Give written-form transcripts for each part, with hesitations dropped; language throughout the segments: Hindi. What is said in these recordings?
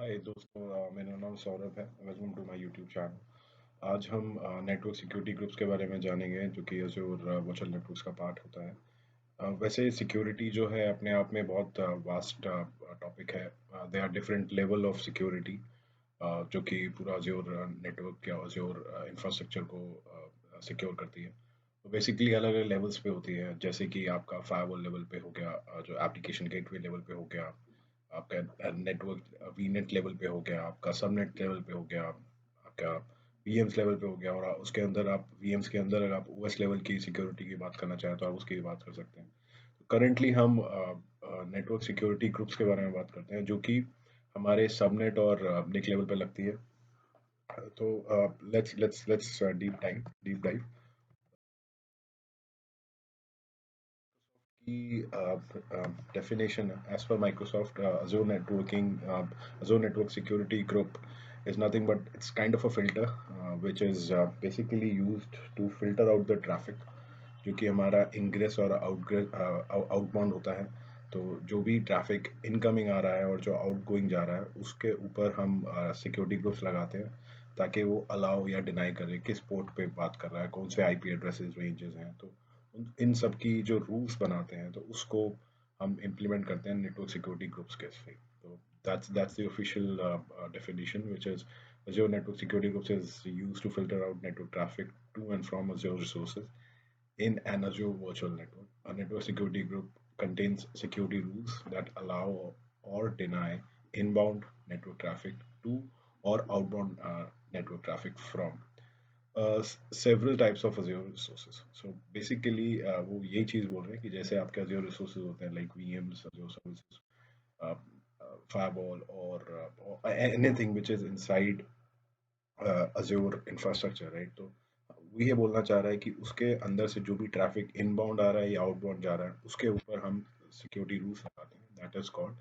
हाय दोस्तों, मेरा नाम सौरभ है। Welcome to my YouTube channel. आज हम नेटवर्क सिक्योरिटी ग्रुप्स के बारे में जानेंगे जो कि Azure वर्चुअल नेटवर्क्स का पार्ट होता है। वैसे सिक्योरिटी जो है अपने आप में बहुत वास्ट टॉपिक है। They are different level of security जो कि पूरा Azure नेटवर्क या Azure इंफ्रास्ट्रक्चर को सिक्योर करती है। तो बेसिकली अलग अलग लेवल्स पे होती है, जैसे कि आपका फायरवॉल लेवल पे हो गया, जो एप्लीकेशन गेटवे लेवल पे हो गया, आपका नेटवर्क वीनेट लेवल पे हो गया, आपका सबनेट लेवल पे हो गया, आपका वीएम्स लेवल पे हो गया, और उसके अंदर आप वीएम्स के अंदर अगर आप ओएस लेवल की सिक्योरिटी की बात करना चाहें तो आप उसकी बात कर सकते हैं। करंटली हम नेटवर्क सिक्योरिटी ग्रुप्स के बारे में बात करते हैं जो कि हमारे सबनेट और निक लेवल पे लगती है। तो लेट्स डीप डाइव की definition as per Microsoft. Azure Network Security Group is nothing but it's kind of a filter which is basically used to filter out the traffic जो कि हमारा इंग्रेस और आउटबाउंड होता है। तो जो भी ट्रैफिक इनकमिंग आ रहा है और जो आउटगोइंग जा रहा है उसके ऊपर हम सिक्योरिटी ग्रुप्स लगाते हैं, ताकि वो अलाउ या डिनाई करे किस पोर्ट पे बात कर रहा है, कौन से आईपी एड्रेसेस रेंजेस हैं। तो इन सब की जो रूल्स बनाते हैं तो उसको हम इम्प्लीमेंट करते हैं नेटवर्क सिक्योरिटी ग्रुप्स के थ्रू। तो that's the official definition, which is Azure Network Security Groups is used to filter out network traffic to and from Azure resources in an Azure virtual network. A network security group contains security rules that allow or deny inbound network traffic to or outbound network traffic from several types of Azure resources. So basically वो यही चीज़ बोल रहे हैं कि जैसे आपके Azure resources होते हैं like VMs, Azure services, uh, firewall, or anything which is inside Azure infrastructure, right? तो वो ये बोलना चाह रहा है कि उसके अंदर से जो भी ट्रैफिक इनबाउंड आ रहा है या आउटबाउंड जा रहा है उसके ऊपर हम सिक्योरिटी रूल्स लगाते हैं। That is called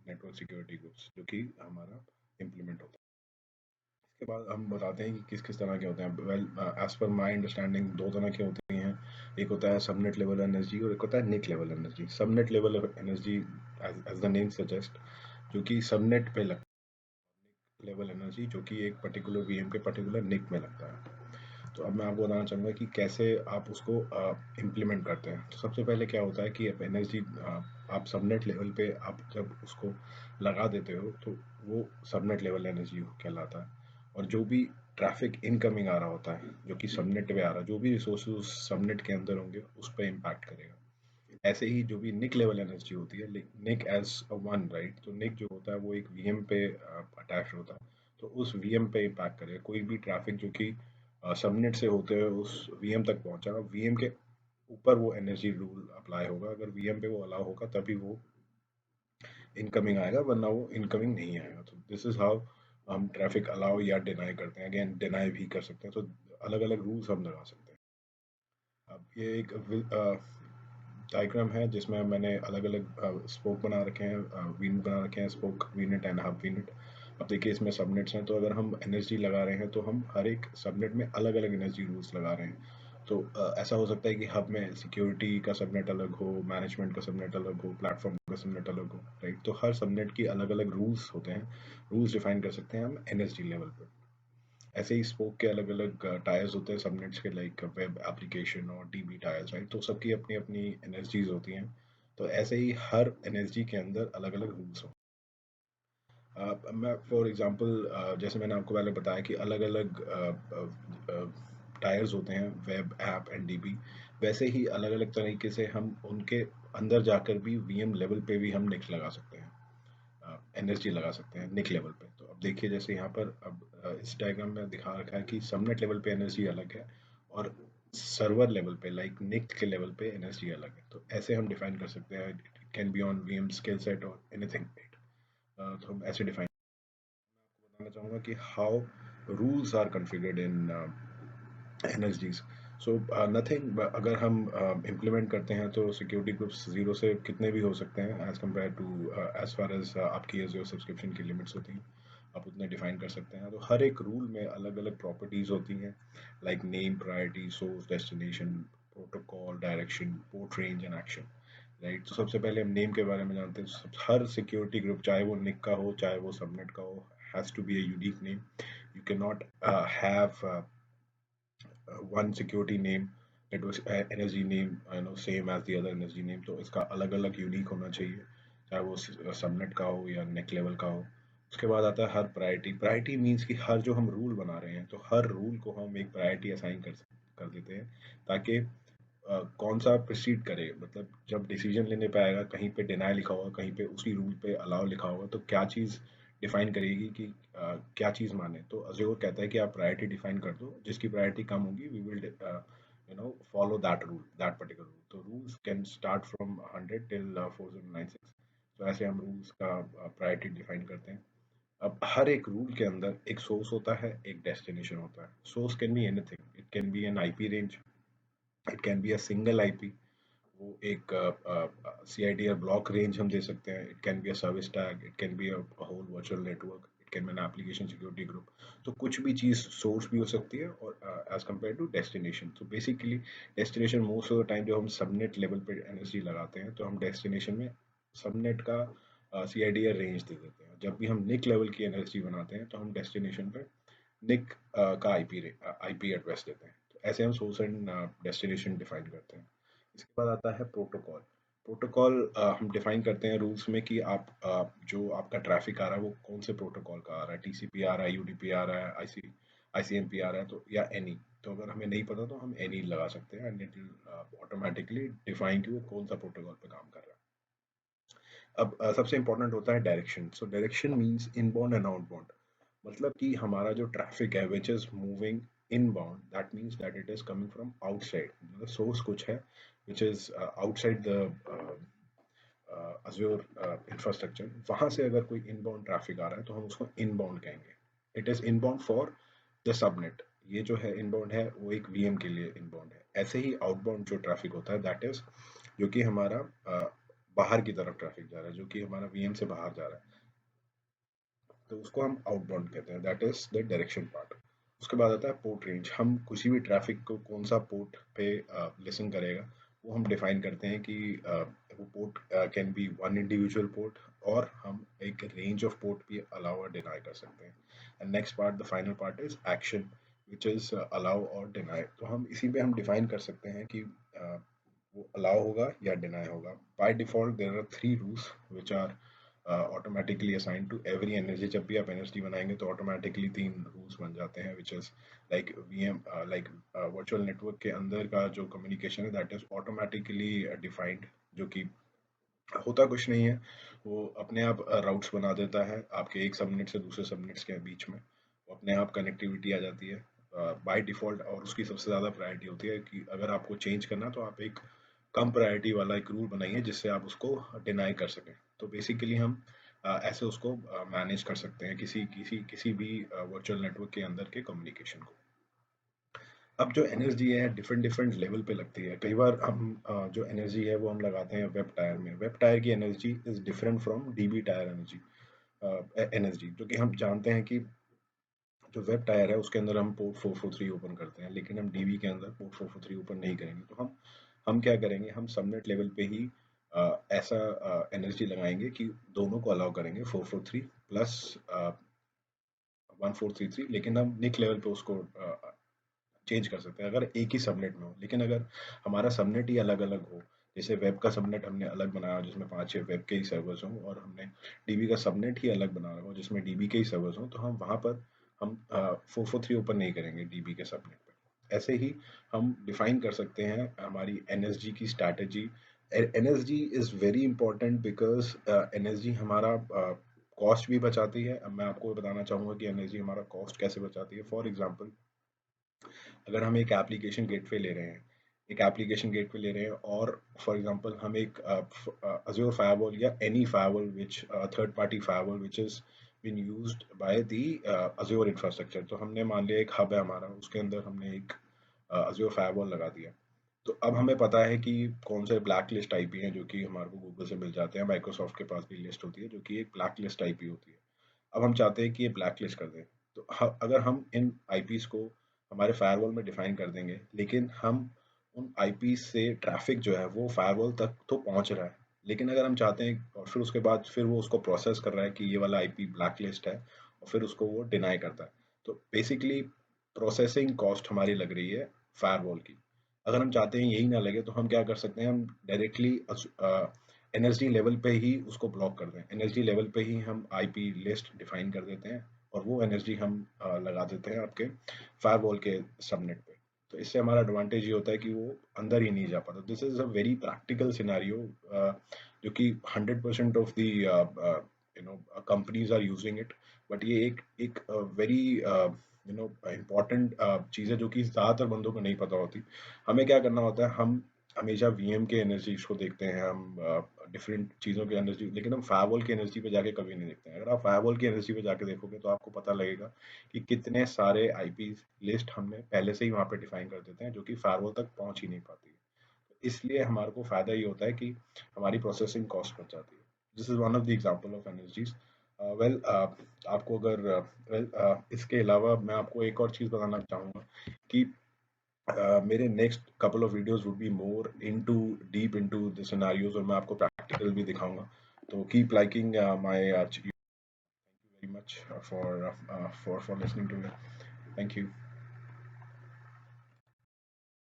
network security groups, जो कि हमारा इम्प्लीमेंट होता है। इसके बाद हम बताते हैं कि किस किस तरह के होते हैं। Well, as per my understanding दो तरह के होते हैं। एक होता है सबनेट लेवल एनएसजी और एक होता है NIC level NSG. Subnet level NSG, as the name suggest, जो कि सबनेट पे लगता है। लेवल एनर्जी जो कि एक पर्टिकुलर वीएम के पर्टिकुलर निक में लगता है। तो अब मैं आपको बताना चाहूँगा कि कैसे आप उसको इम्प्लीमेंट करते हैं। तो सबसे पहले क्या होता है कि आप एनर्जी आप सबनेट लेवल पे आप जब उसको लगा देते हो तो वो सबनेट लेवल एनर्जी कहलाता है। और जो भी ट्रैफिक इनकमिंग आ रहा होता है जो कि सबनेट पे आ रहा है, जो भी रिसोर्सेज उस सबनेट के अंदर होंगे उस पर इम्पैक्ट करेगा। ऐसे ही जो भी निक लेवल एनएसजी होती है, निक एज अ वन, राइट? तो निक जो होता है वो एक वीएम पे अटैच होता है। तो उस वीएम पे इम्पैक्ट करेगा कोई भी ट्रैफिक जो कि सबनेट से होते हुए उस वीएम तक पहुंचा। वीएम के ऊपर वो एनएसजी रूल अप्लाई होगा। अगर वीएम पे वो अलाउ होगा तभी वो इनकमिंग आएगा, वरना वो इनकमिंग नहीं आएगा। तो दिस इज हाउ हम ट्रैफिक अलाउ या डिनाई करते हैं। अगेन, डिनाई भी कर सकते हैं। तो अलग अलग रूल्स हम लगा सकते हैं। अब ये एक डायग्राम है जिसमें मैंने अलग अलग स्पोक बना रखे हैं, वीन बना रखे हैं, स्पोक वीनेट एंड हाफ वीनेट। अब देखिए इसमें सबनेट्स हैं, तो अगर हम एनएसजी लगा रहे हैं तो हम हर एक सबनेट में अलग अलग एनएसजी रूल्स लगा रहे हैं। तो ऐसा हो सकता है कि हब में सिक्योरिटी का सबनेट अलग हो, मैनेजमेंट का सबनेट अलग हो, प्लेटफॉर्म का सबनेट अलग हो, राइट? तो हर सबनेट की अलग अलग रूल्स होते हैं। रूल्स डिफाइन कर सकते हैं हम एनएसजी लेवल पर। ऐसे ही स्पोक के अलग अलग टायर्स होते हैं सबनेट्स के, लाइक वेब एप्लीकेशन और डीबी टायर्स, राइट? तो सबकी अपनी अपनी एनएसजीज होती हैं। तो ऐसे ही हर एनएसजी के अंदर अलग अलग रूल्स होते हैं। मैं फॉर एग्जांपल, जैसे मैंने आपको पहले बताया कि अलग अलग टायर्स होते हैं, वेब, ऐप एंड डीबी। वैसे ही अलग अलग तरीके से हम उनके अंदर जाकर भी वीएम लेवल पे भी हम निक्स लगा सकते हैं, एनएसजी लगा सकते हैं निक लेवल पे। तो अब देखिए जैसे यहाँ पर अब इस डायग्राम में दिखा रखा है कि सबनेट लेवल पे एनएसजी अलग है और सर्वर लेवल पे लाइक निक के लेवल पे एनएसजी अलग है। तो ऐसे हम डिफाइन कर सकते हैं। It can be on VM scale set और एनीथिंग, राइट? तो हम ऐसे डिफाइन बताना चाहूँगा कि how rules are configured in NSGs. So nothing, अगर हम इम्प्लीमेंट करते हैं तो सिक्योरिटी ग्रुप्स जीरो से कितने भी हो सकते हैं as compare to as far as आपकी जो सब्सक्रिप्शन की लिमिट्स होती हैं, आप उतने डिफाइन कर सकते हैं। तो हर एक रूल में अलग अलग प्रॉपर्टीज होती हैं, like name, priority, source, destination, protocol, direction, port range and action. Right. तो सबसे पहले हम नेम के बारे में जानते हैं। हर सिक्योरिटी ग्रुप, चाहे वो निक का हो चाहे वो सबनेट का हो, has to be a unique name. You can not have one security name that was energy name, same as the other energy name। तो इसका अलग अलग यूनिक होना चाहिए, चाहे वो सबनेट का हो या नेक लेवल का हो। उसके बाद आता है हर प्रायोरिटी। प्रायोरिटी मीन्स कि हर जो हम रूल बना रहे हैं, तो हर रूल को हम एक प्रायोरिटी असाइन कर देते हैं, ताकि कौन सा प्रोसीड करे। मतलब जब डिसीजन लेने पे आएगा, कहीं पे डिनाई लिखा होगा, कहीं पे उसी रूल पे अलाउ लिखा होगा, तो क्या चीज़ डिफाइन करेगी कि क्या चीज़ माने। तो अज़योर कहता है कि आप प्रायोरिटी डिफाइन कर दो, जिसकी प्रायोरिटी कम होगी we will follow that rule, that particular rule. तो rules can start from 100 till 4096। तो ऐसे हम रूल्स का प्रायोरिटी डिफाइन करते हैं। अब हर एक रूल के अंदर एक सोर्स होता है, एक डेस्टिनेशन होता है। Source can be anything, it can be an IP range, it can be a single IP, वो एक CIDR ब्लॉक रेंज हम दे सकते हैं। It can be a service tag, it can be a whole virtual network, it can be an application security group. तो कुछ भी चीज़ सोर्स भी हो सकती है, और एज कम्पेयर टू डेस्टिनेशन। तो basically destination most of the time जब हम सबनेट लेवल पे एनएसडी लगाते हैं, तो हम डेस्टिनेशन में सबनेट का CIDR रेंज दे देते हैं। जब भी हम निक लेवल की एनएसडी बनाते हैं, तो हम डेस्टिनेशन पे निक का आईपी एड्रेस देते हैं। तो ऐसे हम सोर्स एंड डेस्टिनेशन डिफाइन करते हैं। इसके बाद आता है प्रोटोकॉल। प्रोटोकॉल हम डिफाइन करते हैं रूल्स में कि आप जो आपका ट्रैफिक आ रहा है वो कौन से प्रोटोकॉल का आ रहा है। टीसीपी आ रहा है, यूडीपी आ रहा है, आईसीएमपी आ रहा है, तो या एनी। तो अगर हमें नहीं पता तो हम एनी लगा सकते हैं, and it will automatically define कि वो कौन सा प्रोटोकॉल पे काम कर रहा है। अब सबसे इंपॉर्टेंट होता है direction. So direction means inbound and outbound. मतलब कि हमारा जो ट्रैफिक है which is moving inbound, that means that it is coming from outside. मतलब सोर्स कुछ है which is outside the Azure infrastructure. वहां से अगर कोई इनबाउंड ट्रैफिक आ रहा है, तो हम उसको इनबाउंड कहेंगे। It is inbound for the subnet. ये जो है इनबाउंड है, वो एक वीएम के लिए इनबाउंड है। ऐसे ही आउटबाउंड जो ट्रैफिक होता है, दैट इज जो कि हमारा बाहर की तरफ ट्रैफिक जा रहा है, जो कि हमारा वीएम से बाहर जा रहा है, तो उसको हम आउटबाउंड कहते हैं। That is the direction part. उसके बाद आता है पोर्ट रेंज। हम किसी भी ट्रैफिक को कौन सा पोर्ट पे लिसन करेगा, वो हम डिफाइन करते हैं कि वो port can be one individual port, और हम एक रेंज ऑफ पोर्ट भी अलाउ और डिनाई कर सकते हैं। And next part, the final part is action, which is allow और डिनाई। तो हम इसी पे हम डिफाइन कर सकते हैं कि वो अलाउ होगा या डिनाई होगा। By default there are three rules which are automatically assign to every energy. जब भी आप एनर्जी बनाएंगे, तो ऑटोमेटिकली तीन रूल्स बन जाते हैं, which is like VM, like virtual network के अंदर का जो कम्युनिकेशन है, दैट इज ऑटोमेटिकली डिफाइंड। जो कि होता कुछ नहीं है, वो अपने आप राउट्स बना देता है आपके एक सबनेट से दूसरे सबनेट्स के बीच में। वो अपने आप कनेक्टिविटी आ जाती है बाय डिफॉल्ट। और उसकी सबसे ज़्यादा प्रायोरिटी होती है कि अगर आपको चेंज करना, तो आप एक कम प्रायोरिटी वाला एक रूल बनाइए, जिससे आप उसको डिनाई कर सकें। तो बेसिकली हम ऐसे उसको मैनेज कर सकते हैं, किसी किसी किसी भी वर्चुअल नेटवर्क के अंदर के कम्युनिकेशन को। अब जो एनर्जी है डिफरेंट डिफरेंट लेवल पे लगती है। कई बार हम जो एनर्जी है वो हम लगाते हैं वेब टायर में। वेब टायर की energy is different from dB tyre energy. Energy जो कि हम जानते हैं कि जो वेब टायर है उसके अंदर हम पोर्ट 443 ओपन करते हैं, लेकिन हम डीबी के अंदर पोर्ट 443 ओपन नहीं करेंगे। तो हम क्या करेंगे, हम सबनेट लेवल पे ही ऐसा एनर्जी लगाएंगे कि दोनों को अलाउ करेंगे, 443 प्लस 1433। लेकिन हम निक लेवल पे उसको चेंज कर सकते हैं अगर एक ही सबनेट में हो। लेकिन अगर हमारा सबनेट ही अलग अलग हो, जैसे वेब का सबनेट हमने अलग बनाया जिसमें 5-6 वेब के ही सर्वर्स हों, और हमने डीबी का सबनेट ही अलग बना रखा हो जिसमें डीबी के ही सर्वर्स हों, तो हम वहाँ पर हम 443 ओपन नहीं करेंगे डीबी के सबनेट पे। ऐसे ही हम डिफाइन कर सकते हैं हमारी एनएसजी की strategy. NSG is very important because NSG हमारा कॉस्ट भी बचाती है। अब मैं आपको बताना चाहूँगा कि एनएसजी हमारा कॉस्ट कैसे बचाती है। फॉर एग्जाम्पल, अगर हम एक एप्लीकेशन गेटवे ले रहे हैं, एक एप्लीकेशन गेटवे ले रहे हैं, और फॉर एग्जांपल हम एक अज़ूर फायरवॉल या any firewall which third party firewall which is been used by the Azure infrastructure. तो हमने मान लिया एक हब है हमारा, उसके अंदर हमने एक अज़ूर फायरवॉल लगा दिया। तो अब हमें पता है कि कौन से ब्लैक लिस्ट आईपी हैं जो कि हमारे को गूगल से मिल जाते हैं। माइक्रोसॉफ्ट के पास भी लिस्ट होती है जो कि एक ब्लैक लिस्ट आईपी होती है। अब हम चाहते हैं कि ये ब्लैक लिस्ट कर दें। तो अगर हम इन आईपीज को हमारे फायरवॉल में डिफाइन कर देंगे, लेकिन हम उन आईपी से ट्रैफिक जो है वो फायरवॉल तक तो पहुंच रहा है, लेकिन अगर हम चाहते हैं और फिर उसके बाद फिर वो उसको प्रोसेस कर रहा है कि ये वाला आईपी ब्लैक लिस्ट है, और फिर उसको वो डिनाई करता है, तो बेसिकली प्रोसेसिंग कॉस्ट हमारी लग रही है फायरवॉल की। अगर हम चाहते हैं यही ना लगे तो हम क्या कर सकते हैं, हम डायरेक्टली एनएसडी लेवल पे ही उसको ब्लॉक कर दें, एनएसडी लेवल पे ही हम आईपी लिस्ट डिफाइन कर देते हैं, और वो एनएसडी हम लगा देते हैं आपके फायरवॉल के सबनेट पे। तो इससे हमारा एडवांटेज ये होता है कि वो अंदर ही नहीं जा पाता। This is a very practical scenario जो कि 100% of the companies are using it. But ये एक एक वेरी इम्पॉर्टेंट चीज़ है जो कि ज़्यादातर बंदों को नहीं पता होती। हमें क्या करना होता है, हम हमेशा वीएम के एनर्जीज को देखते हैं, हम डिफरेंट चीज़ों के एनर्जी, लेकिन हम फायरवॉल की एनर्जी पे जाके कभी नहीं देखते हैं। अगर आप फायरवॉल की एनर्जी पे जाके देखोगे तो आपको पता लगेगा कि कितने सारे आईपी लिस्ट हमने पहले से ही वहाँ पे डिफाइन कर देते हैं जो कि फायरवॉल तक पहुँच ही नहीं पाती है। इसलिए हमारे को फायदा ये होता है कि हमारी प्रोसेसिंग कॉस्ट बच जाती है। This is one of the example of energies. Well, आपको अगर इसके अलावा मैं आपको एक और चीज़ बताना चाहूँगा कि मेरे next couple of videos would be more into deep into the scenarios, और मैं आपको प्रैक्टिकल भी दिखाऊंगा। तो keep liking my very much for listening to me. Thank you.